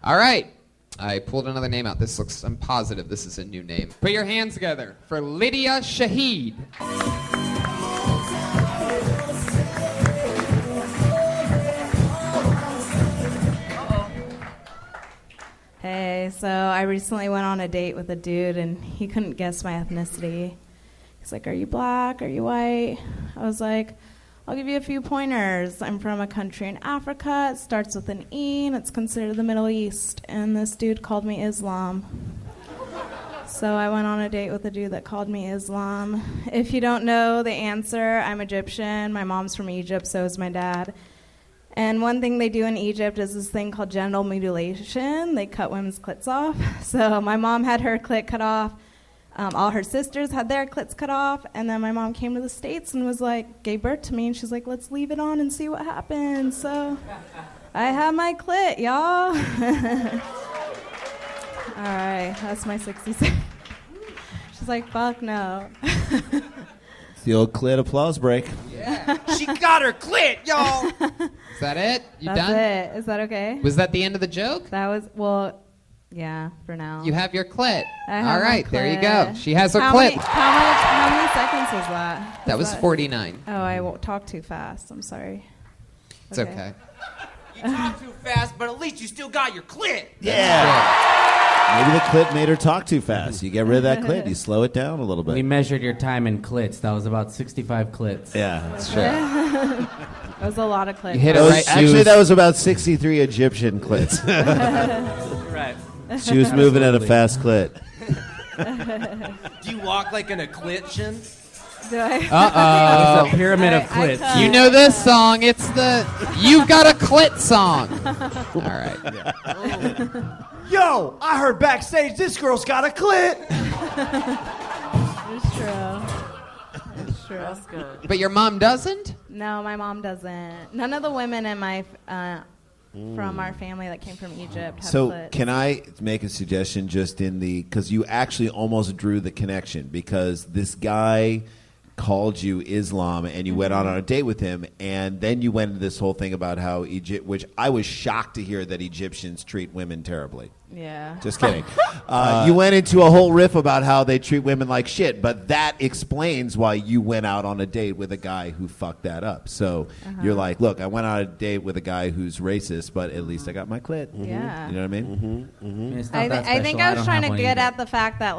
All right. I pulled another name out. I'm positive this is a new name. Put your hands together for Lydia Shahid. Hey, so I recently went on a date with a dude and he couldn't guess my ethnicity. He's like, are you black? Are you white? I was like, I'll give you a few pointers. I'm from a country in Africa. It starts with an E and it's considered the Middle East. And this dude called me Islam. So I went on a date with a dude that called me Islam. If you don't know the answer, I'm Egyptian. My mom's from Egypt, so is my dad. And one thing they do in Egypt is this thing called genital mutilation. They cut women's clits off. So my mom had her clit cut off. All her sisters had their clits cut off. And then my mom came to the States and was like, gave birth to me. And she's like, let's leave it on and see what happens. So I have my clit, y'all. All right, that's my 60 seconds. She's like, fuck no. It's the old clit applause break. Yeah. She got her clit, y'all. Is that it? You That's done? it. Is that okay? Was that the end of the joke? That was, well, yeah, for now. You have your clit. I have All right, my there you clit. go. She has her how clit. How many seconds was that? That was 49. Oh, I won't talk too fast. I'm sorry. It's okay. You talk too fast, but at least you still got your clit. Yeah. Maybe the clit made her talk too fast. You get rid of that clit, you slow it down a little bit. We measured your time in clits. That was about 65 clits. Yeah, that's true. That was a lot of clits. You hit it That was- right. Actually, that was about 63 Egyptian clits. Right. She was moving at a fast clit. Do you walk like an Ecliptian? Do I? Uh-oh. It's a pyramid of clits. You know this song. It's the You've Got a Clit song. All right. Yo, I heard backstage this girl's got a clit. It's true. It's true. That's good. But your mom doesn't? No, my mom doesn't. None of the women in my from our family that came from Egypt have So clits. can I make a suggestion just in the, because you actually almost drew the connection, because this guy called you Islam and you went on a date with him, and then you went into this whole thing about how Egypt, which I was shocked to hear that Egyptians treat women terribly. Yeah. Just kidding. You went into a whole riff about how they treat women like shit, but that explains why you went out on a date with a guy who fucked that up. So you're like, look, I went on a date with a guy who's racist, but at least I got my clit. Yeah. You know what I mean? It's not that I think special. I was don't trying have to one get either. at the fact that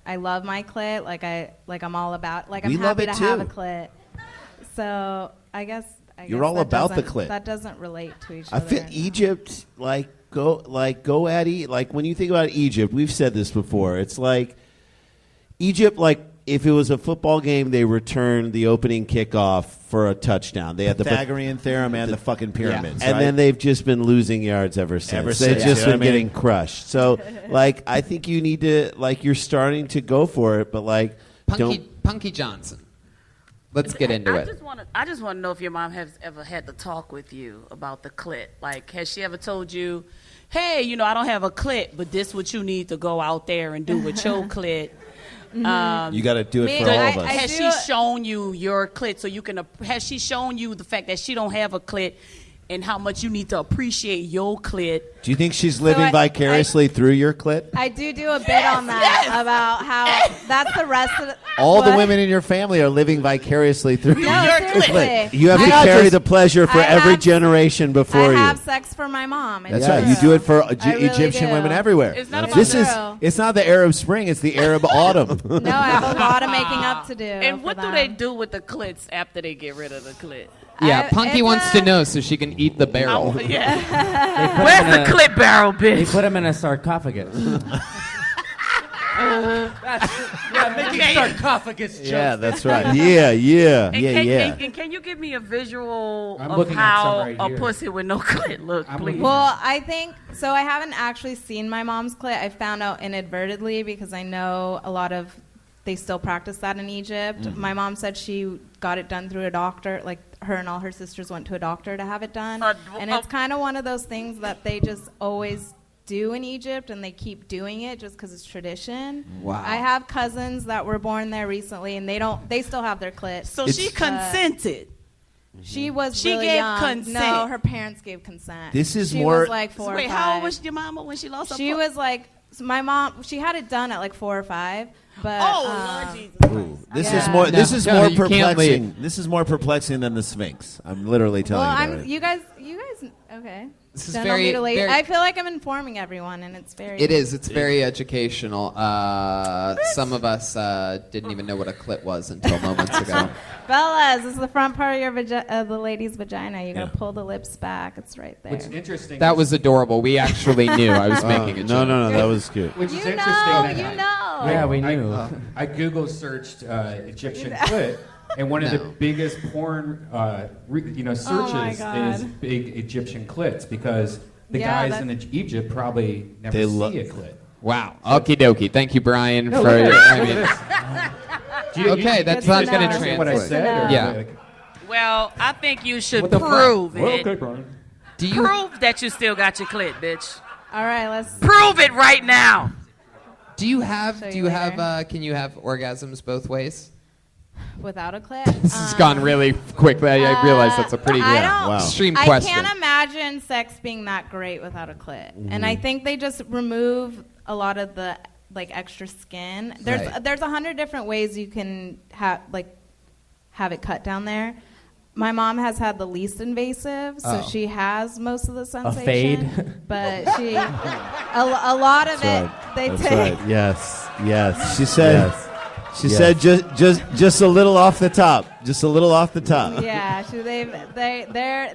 I love my clit. I'm all about. I'm We love happy it to have a too. clit. So I guess You're all that about the doesn't- clit. That doesn't relate to each I other. feel Egypt, go at it. Like when you think about Egypt, we've said this before. It's like Egypt, like if it was a football game, they returned the opening kickoff for a touchdown. They had the Pythagorean theorem and the fucking pyramids. and right? then they've just been losing yards ever since. They've since, just you know been what I mean? getting crushed. So, I think you need to, you're starting to go for it, but don't. Punkie Johnson. Let's get into I it. just want to know if your mom has ever had to talk with you about the clit. Like, has she ever told you, hey, I don't have a clit, but this what you need to go out there and do with your clit. You got to do it for all of us. Has she shown you your clit so you can? Has she shown you the fact that she don't have a clit, and how much you need to appreciate your clit? Do you think she's living vicariously through your clit? I do a bit on that about how that's the rest of the. All the what? women in your family are living vicariously through No, your seriously. clit. You have to I carry the pleasure for I every have- generation before I you. have sex for my mom. That's right. You do it for Egyptian women everywhere. It's not about This is true. it's not the Arab Spring, it's the Arab Autumn. No, I have a lot of making up to do. And for what do them. they do with the clits after they get rid of the clit? Yeah, it's Punkie wants to know so she can eat the barrel. Yeah. Where's the clit barrel, They bitch? put him in a sarcophagus. Making sarcophagus jokes. Yeah, that's right. Yeah. And can you give me a visual I'm of looking at how some right a here. pussy with no clit look, please? Well, I think so. I haven't actually seen my mom's clit. I found out inadvertently because I know a lot of they still practice that in Egypt. My mom said she got it done through a doctor. Like her and all her sisters went to a doctor to have it done. And it's kind of one of those things that they just always do in Egypt, and they keep doing it just because it's tradition. Wow. I have cousins that were born there recently, and they still have their clit. So she consented. She was She really gave young. consent. No, her parents gave consent. This is she more- was like 4 or 5. Wait, how old was your mama when she lost her? She was like, my mom. She had it done at like 4 or 5. But Lord Jesus. Ooh, this Yeah. is more. This No, is no, more you can't perplexing. leave. This is more perplexing than the Sphinx. I'm literally telling well, you. About it. you guys, okay. This is Genital very- mutilation. very- I feel like I'm informing everyone, and it's very. It is. It's very educational. Some of us didn't even know what a clit was until moments ago. Fellas, this is the front part of your the lady's vagina. You gotta pull the lips back. It's right there. What's interesting. That was adorable. We actually knew. I was making a joke. no, that was cute. Which is you interesting. know, that you know. Yeah, we knew. I Google searched Egyptian clit, and one of the biggest porn searches my God. is big Egyptian clits because the Yeah, guys in Egypt probably never They see a clit. Wow. Okie dokie. Thank you, Brian, No, for look your. at I this. mean, Look at this. okay, that's Good not to going know. to Understand what I translate. said? Or Yeah. like, Well, I think you should what the fuck? prove Well, it. okay, Brian. Do you? Prove that you still got your clit, bitch. All right, let's. Prove it right now. Do you have? Show Do you you later. have? Can you have orgasms both ways? Without a clit. This has gone really quickly. I realize that's a pretty I don't- wow. extreme I question. can't imagine sex being that great without a clit, and I think they just remove a lot of the like extra skin. Right. There's 100 different ways you can have it cut down there. My mom has had the least invasive, so Oh. she has most of the sensation. fade? But she, a lot of it, they That's take. right. Yes. She said. She said just a little off the top. Just a little off the top. Yeah, they're.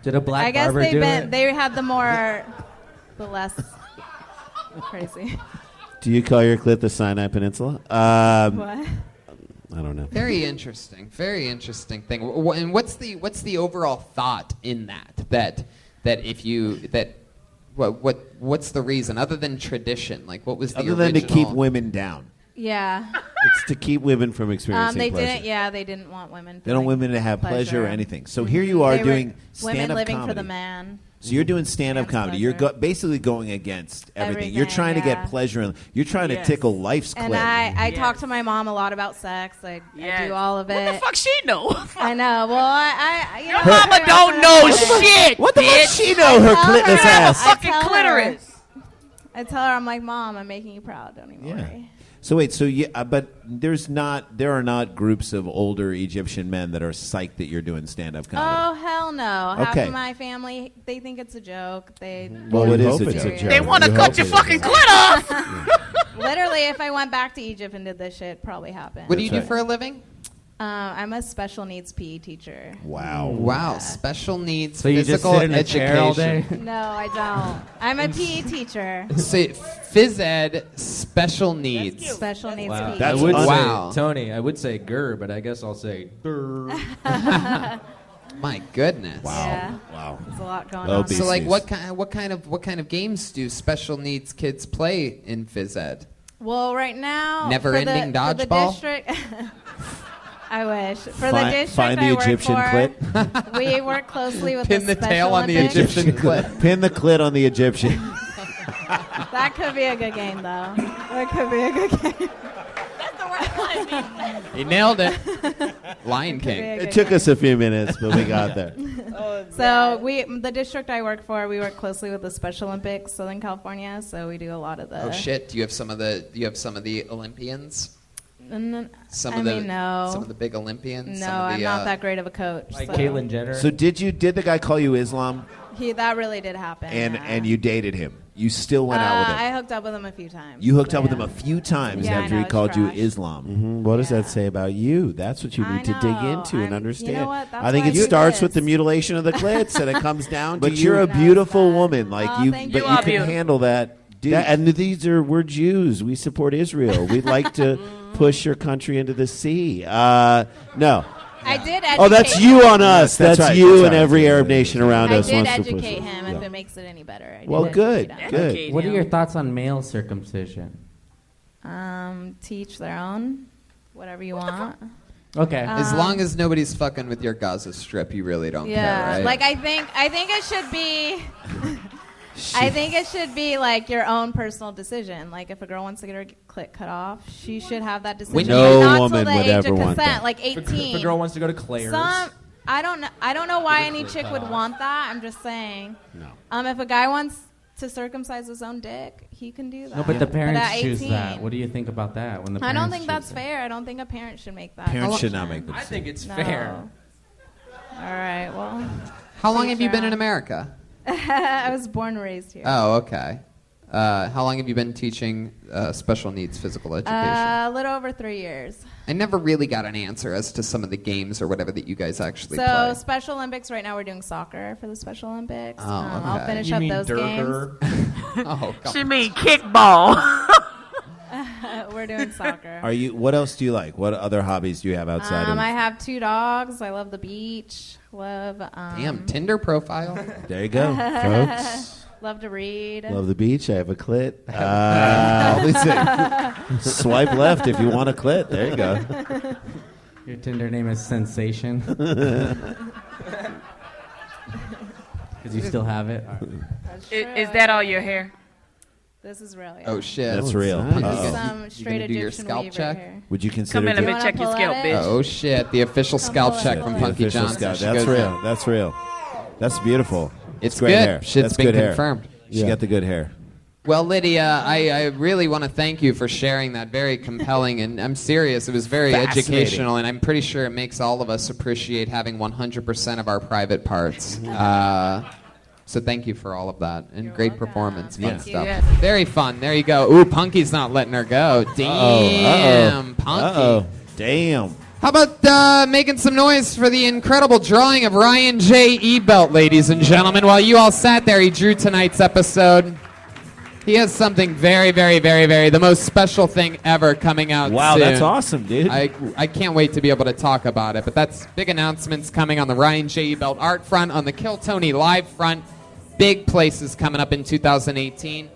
Did a black I guess barber do it? they had the less crazy. Do you call your clit the Sinai Peninsula? What? I don't know. Very interesting. Very interesting thing. And what's the overall thought in that if you what's the reason other than tradition? Like what was the Other than to original? keep women down. Yeah. It's to keep women from experiencing They pleasure. didn't. Yeah, they didn't want women. They don't want women to have pleasure or anything. So here you are doing women stand-up living comedy. for the man. So you're doing stand-up Man's comedy. You're pleasure. basically going against everything. You're Everything, trying to yeah. get pleasure. You're trying to Yes. tickle life's And clit. I Yes. talk to my mom a lot about sex. I do all of it. What the fuck she know? I know. Well, I you know, Your mama don't know shit. What the fuck bitch. she know? Her tell her- clitless You have a ass. fucking I tell her. clitoris. I tell her, I'm like, Mom, I'm making you proud. Don't even worry. So wait, but there are not groups of older Egyptian men that are psyched that you're doing stand-up comedy. Oh hell no! Half Okay. of my family, they think it's a joke. Well, it is hope a it's joke. a joke. They want to You cut hope your it fucking is. clit off. Literally, if I went back to Egypt and did this shit, probably happened. What do you do That's for a living? I'm a special needs PE teacher. Wow. Wow, special needs So you just physical sit in a education. chair all day? No, I don't. I'm a PE teacher. So phys ed special needs. Special needs Wow. PE. That's I would Wow. say, Tony, I would say grr, but I guess I'll say grr. My goodness. Yeah. Wow. There's a lot going Oh, on. be- So like Beasties. what kind of games do special needs kids play in phys ed? Well, right now, Never-ending for the dodgeball? district, I wish. For the Find- district find the I work Egyptian for, clit. we work closely with Pin the the Special tail on the Olympics. Egyptian clit. Pin the clit on the Egyptian. That could be a good game, though. That could be a good game. That's the right one. He nailed it. Lion Could be King. a It good took game. us a few minutes, but we got there. So the district I work for, we work closely with the Special Olympics, Southern California. So we do a lot of the. Oh shit! Do you have some of the Olympians? No. Some I of the mean, no. Some of the big Olympians. No, some of the, I'm not that great of a coach. Like so. Caitlyn Jenner. So did the guy call you Islam That really did happen. and you dated him? You still went out with him? I hooked up with him a few times. You hooked but up with yeah. him a few times Yeah, I after know, he it's called you trash. Islam. What does that Yeah. say about you? That's what you I need to dig know. into and I'm- understand. you know what? That's I think why it I do starts this. with the mutilation of the clits, and it comes down to But you're a Knows beautiful that. woman, like Oh, you. thank But you. you You are can beautiful. handle that. And we're Jews. We support Israel. We'd like to push your country into the sea. No. I did educate Oh, that's you on us. That's That's right, you that's and right. every Arab nation around I us did wants to push educate it. him Yeah. if it makes it any better. I did Well, good, educate him. good. Educate What are him. your thoughts on male circumcision? Teach their own, whatever you want. Okay. As long as nobody's fucking with your Gaza Strip, you really don't Yeah, care, right? like I think it should be. I think it should be like your own personal decision. Like if a girl wants to get her clit cut off, she should have that decision. When No but not woman till the would age ever of want consent, that. like If 18. a girl wants to go to Claire's. I don't know why any chick would want that. I'm just saying. No. If a guy wants to circumcise his own dick, he can do that. No, but the parents at choose 18, that. What do you think about that? When the I parents don't think choose that's it? fair. I don't think a parent should make that. Parents should not make I this. think it's No. fair. All right. Well. How long Pretty have you been sure. in America? I was born and raised here. Oh, okay. How long have you been teaching special needs physical education? A little over 3 years. I never really got an answer as to some of the games or whatever that you guys actually So play. Special Olympics right now we're doing soccer for the Special Olympics. Oh, I'll okay. finish You up mean those games. Durger? Oh, come She on. mean kickball. We're doing soccer. Are you? What else do you like? What other hobbies do you have outside of? I have 2 dogs. I love the beach. Love. Damn, Tinder profile. There you go, folks. Love to read. Love the beach. I have a clit. Swipe left if you want a clit. There you go. Your Tinder name is Sensation. Because you still have it. All right. That's true. Is that all your hair? This is real. Yeah. Oh shit, That's real. Nice. Uh-oh. Some You straight gonna do your Egyptian scalp weave check? right here. Would you consider? Come in, let You me wanna check your pull scalp, at it? bitch. Oh shit, the official scalp pull it, check pull from it. The Punkie official Johnson. scalp. She That's goes real. in. That's real. That's beautiful. It's great good. hair. Shit's That's been good hair. confirmed. She got the good hair. Well, Lydia, I really want to thank you for sharing that. Very compelling, and I'm serious. It was very Fascinating. educational, and I'm pretty sure it makes all of us appreciate having 100% of our private parts. So thank you for all of that, and You're great welcome. performance, fun Yeah. stuff. Yeah. Very fun. There you go. Ooh, Punkie's not letting her go. Damn, Punkie. Uh-oh. Damn. How about making some noise for the incredible drawing of Ryan J Ebelt, ladies and gentlemen? While you all sat there, he drew tonight's episode. He has something very, very, very, very, the most special thing ever coming out Wow, soon. that's awesome, dude. I can't wait to be able to talk about it, but that's big announcements coming on the Ryan J Ebelt art front, on the Kill Tony live front. Big places coming up in 2018.